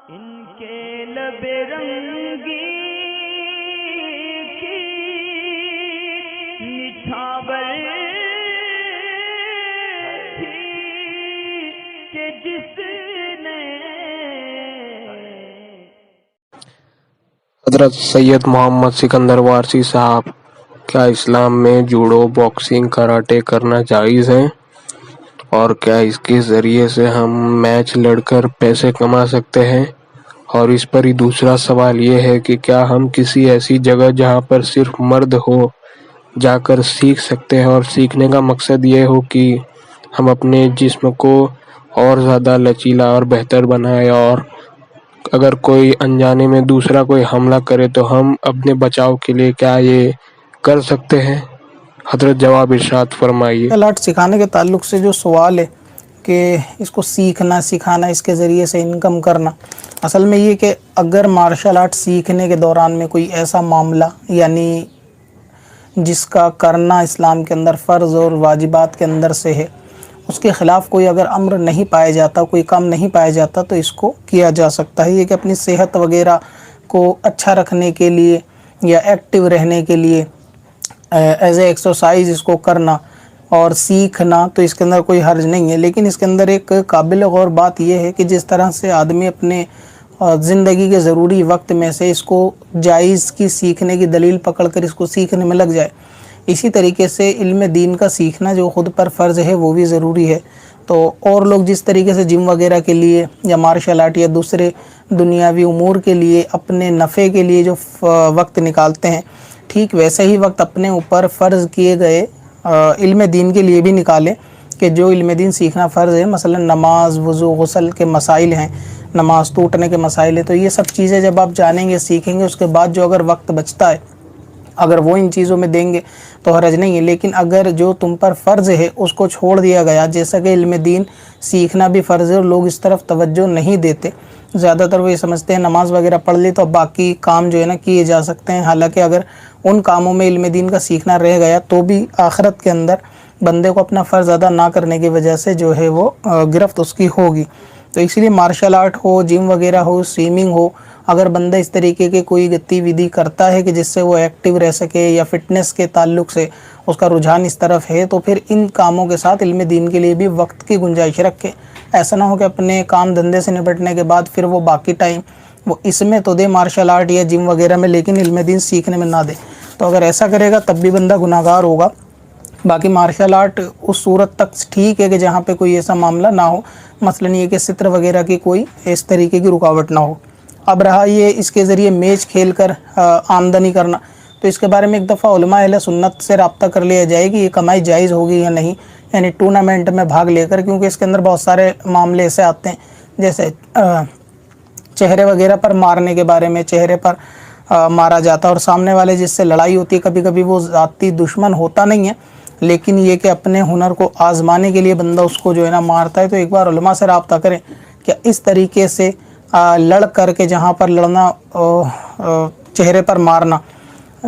ان کے لب رنگی کی نچھاور تھی کہ جس نے حضرت سید محمد سکندر وارسی صاحب، کیا اسلام میں جوڈو، باکسنگ، کراٹے کرنا جائز ہے؟ اور کیا اس کے ذریعے سے ہم میچ لڑ کر پیسے کما سکتے ہیں؟ اور اس پر ہی دوسرا سوال یہ ہے کہ کیا ہم کسی ایسی جگہ جہاں پر صرف مرد ہو جا کر سیکھ سکتے ہیں، اور سیکھنے کا مقصد یہ ہو کہ ہم اپنے جسم کو اور زیادہ لچیلا اور بہتر بنائیں، اور اگر کوئی انجانے میں دوسرا کوئی حملہ کرے تو ہم اپنے بچاؤ کے لیے کیا یہ کر سکتے ہیں؟ حضرت جواب ارشاد فرمائیے۔ مارشل آرٹ سکھانے کے تعلق سے جو سوال ہے کہ اس کو سیکھنا، سکھانا، اس کے ذریعے سے انکم کرنا، اصل میں یہ کہ اگر مارشل آرٹ سیکھنے کے دوران میں کوئی ایسا معاملہ یعنی جس کا کرنا اسلام کے اندر فرض اور واجبات کے اندر سے ہے، اس کے خلاف کوئی اگر امر نہیں پایا جاتا، کوئی کام نہیں پایا جاتا، تو اس کو کیا جا سکتا ہے۔ یہ کہ اپنی صحت وغیرہ کو اچھا رکھنے کے لیے یا ایکٹیو رہنے کے لیے ایز اے ایکسرسائز اس کو کرنا اور سیکھنا، تو اس کے اندر کوئی حرج نہیں ہے۔ لیکن اس کے اندر ایک قابل غور بات یہ ہے کہ جس طرح سے آدمی اپنے زندگی کے ضروری وقت میں سے اس کو جائز کی سیکھنے کی دلیل پکڑ کر اس کو سیکھنے میں لگ جائے، اسی طریقے سے علم دین کا سیکھنا جو خود پر فرض ہے وہ بھی ضروری ہے۔ تو اور لوگ جس طریقے سے جم وغیرہ کے لیے یا مارشل آرٹ یا دوسرے دنیاوی امور کے لیے اپنے نفع کے لیے جو وقت نکالتے ہیں، ٹھیک ویسے ہی وقت اپنے اوپر فرض کیے گئے علم دین کے لیے بھی نکالیں، کہ جو علم دین سیکھنا فرض ہے، مثلا نماز، وضو، غسل کے مسائل ہیں، نماز ٹوٹنے کے مسائل ہیں، تو یہ سب چیزیں جب آپ جانیں گے، سیکھیں گے، اس کے بعد جو اگر وقت بچتا ہے اگر وہ ان چیزوں میں دیں گے تو حرج نہیں ہے۔ لیکن اگر جو تم پر فرض ہے اس کو چھوڑ دیا گیا، جیسا کہ علم دین سیکھنا بھی فرض ہے اور لوگ اس طرف توجہ نہیں دیتے، زیادہ تر وہ یہ سمجھتے ہیں نماز وغیرہ پڑھ لی تو باقی کام جو ہے نا کیے جا سکتے ہیں، حالانکہ اگر ان کاموں میں علم دین کا سیکھنا رہ گیا تو بھی آخرت کے اندر بندے کو اپنا فرض ادا نہ کرنے کی وجہ سے جو ہے وہ گرفت اس کی ہوگی۔ تو اس لیے مارشل آرٹ ہو، جم وغیرہ ہو، سوئمنگ ہو، اگر بندہ اس طریقے کے کوئی گتی ودھی کرتا ہے کہ جس سے وہ ایکٹیو رہ سکے یا فٹنس کے تعلق سے اس کا رجحان اس طرف ہے، تو پھر ان کاموں کے ساتھ علم دین کے لیے بھی وقت کی گنجائش رکھے۔ ایسا نہ ہو کہ اپنے کام دھندے سے نپٹنے کے بعد پھر وہ باقی ٹائم وہ اس میں تو دے مارشل آرٹ یا جم وغیرہ میں، لیکن علم دین سیکھنے میں نہ دے۔ تو اگر ایسا کرے گا تب بھی بندہ گناہ گار ہوگا۔ باقی مارشل آرٹ اس صورت تک ٹھیک ہے کہ جہاں پہ کوئی ایسا معاملہ نہ ہو، مثلا یہ کہ ستر وغیرہ کی کوئی اس طریقے کی رکاوٹ نہ ہو۔ اب رہا یہ اس کے ذریعے میچ کھیل کر آمدنی کرنا، تو اس کے بارے میں ایک دفعہ علماء اہل سنت سے رابطہ کر لیا جائے کہ یہ کمائی جائز ہوگی یا نہیں، یعنی ٹورنامنٹ میں بھاگ لے کر، کیونکہ اس کے اندر بہت سارے معاملے ایسے آتے ہیں جیسے چہرے وغیرہ پر مارنے کے بارے میں، چہرے پر مارا جاتا ہے اور سامنے والے جس سے لڑائی ہوتی ہے کبھی کبھی وہ ذاتی دشمن ہوتا نہیں ہے، لیکن یہ کہ اپنے ہنر کو آزمانے کے لیے بندہ اس کو جو ہے نا مارتا ہے۔ تو ایک بار علماء سے رابطہ کریں کہ اس طریقے سے لڑ کر کے جہاں پر لڑنا، چہرے پر مارنا،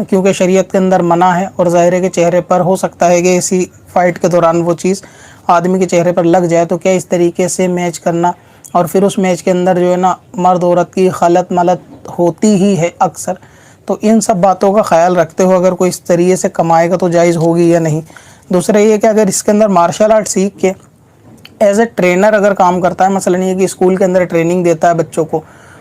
کیونکہ شریعت کے اندر منع ہے، اور ظاہر ہے کہ چہرے پر ہو سکتا ہے کہ اسی فائٹ کے دوران وہ چیز آدمی کے چہرے پر لگ جائے، تو کیا اس طریقے سے میچ کرنا، اور پھر اس میچ کے اندر جو ہے نا مرد عورت کی خلط ملط ہوتی ہی ہے اکثر، تو ان سب باتوں کا خیال رکھتے ہوئے اگر کوئی اس طریقے سے کمائے گا تو جائز ہوگی یا نہیں۔ دوسرا یہ کہ اگر اس کے اندر مارشل آرٹ سیکھ کے ایز اے ٹرینر اگر کام کرتا ہے، مثلا یہ کہ اسکول کے اندر ٹریننگ دیتا ہے بچوں کو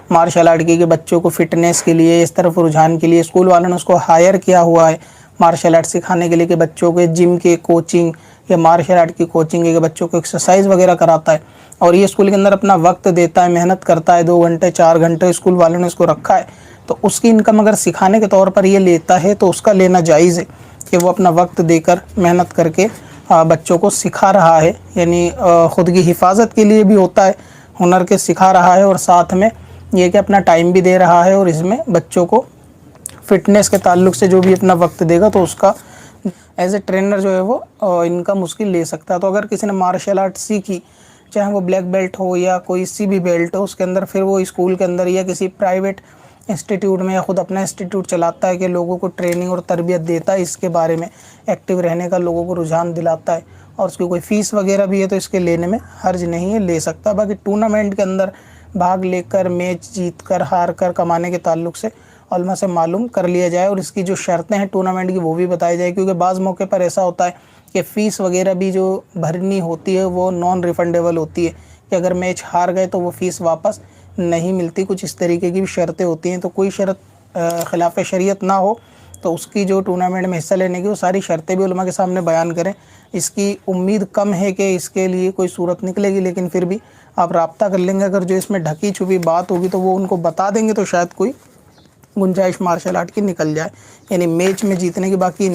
مارشل آرٹ کی، کہ بچوں کو فٹنس کے لیے اس طرف رجحان کے لیے اسکول والوں نے اس کو ہائر کیا ہوا ہے مارشل آرٹ سکھانے کے لیے، کہ بچوں کے جم کے کوچنگ یا مارشل آرٹ کی کوچنگ ہے، کہ بچوں کو ایکسرسائز وغیرہ کراتا ہے، اور یہ اسکول کے اندر اپنا وقت دیتا ہے، محنت کرتا ہے، 2 گھنٹے 4 گھنٹے اسکول والوں نے اس کو رکھا ہے، تو اس کی انکم اگر سکھانے کے طور پر یہ لیتا ہے تو اس کا لینا جائز ہے، کہ وہ اپنا وقت دے کر محنت کر کے بچوں کو سکھا رہا ہے، یعنی خود کی حفاظت کے لیے بھی ہوتا ہے، ہنر کے سکھا رہا ہے، اور ساتھ میں یہ کہ اپنا ٹائم بھی دے رہا ہے، اور اس میں بچوں کو فٹنس کے تعلق سے جو بھی اپنا وقت دے گا تو اس کا ایز اے ٹرینر جو ہے وہ انکم اس کی لے سکتا ہے۔ تو اگر کسی نے مارشل آرٹ سیکھی، چاہے وہ بلیک بیلٹ ہو یا کوئی سی بھی بیلٹ ہو، اس کے اندر پھر وہ اسکول کے اندر یا کسی پرائیویٹ انسٹیٹیوٹ میں یا خود اپنا انسٹیٹیوٹ چلاتا ہے کہ لوگوں کو ٹریننگ اور تربیت دیتا ہے، اس کے بارے میں ایکٹیو رہنے کا لوگوں کو رجحان دلاتا ہے، اور اس کی کوئی فیس وغیرہ بھی ہے تو اس کے لینے میں حرج نہیں ہے، لے سکتا ہے۔ باقی ٹورنامنٹ کے اندر بھاگ لے کر میچ جیت کر ہار کر کمانے کے تعلق سے علماء سے معلوم کر لیا جائے، اور اس کی جو شرطیں ہیں ٹورنامنٹ کی وہ بھی بتائی جائے، کیونکہ بعض موقع پر ایسا ہوتا ہے کہ فیس وغیرہ بھی جو بھرنی ہوتی ہے وہ نان ریفنڈیبل ہوتی ہے، کہ اگر میچ ہار گئے تو وہ فیس واپس نہیں ملتی، کچھ اس طریقے کی بھی شرطیں ہوتی ہیں۔ تو کوئی شرط خلاف شریعت نہ ہو تو اس کی جو ٹورنامنٹ میں حصہ لینے کی وہ ساری شرطیں بھی علماء کے سامنے بیان کریں۔ اس کی امید کم ہے کہ اس کے لیے کوئی صورت نکلے گی، لیکن پھر بھی آپ رابطہ کر لیں گے، اگر جو اس میں ڈھکی چھپی بات ہوگی تو وہ ان کو بتا دیں گے تو شاید کوئی گنجائش مارشل آرٹ کی نکل جائے، یعنی میچ میں جیتنے کی۔ باقی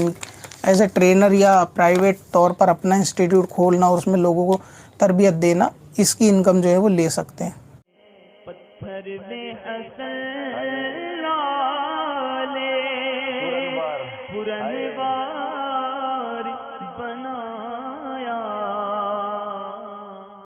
ایز اے ٹرینر یا پرائیویٹ طور پر اپنا انسٹیٹیوٹ کھولنا اور اس میں لوگوں کو تربیت دینا، اس کی انکم جو ہے وہ لے سکتے ہیں۔ پتھر میں اصل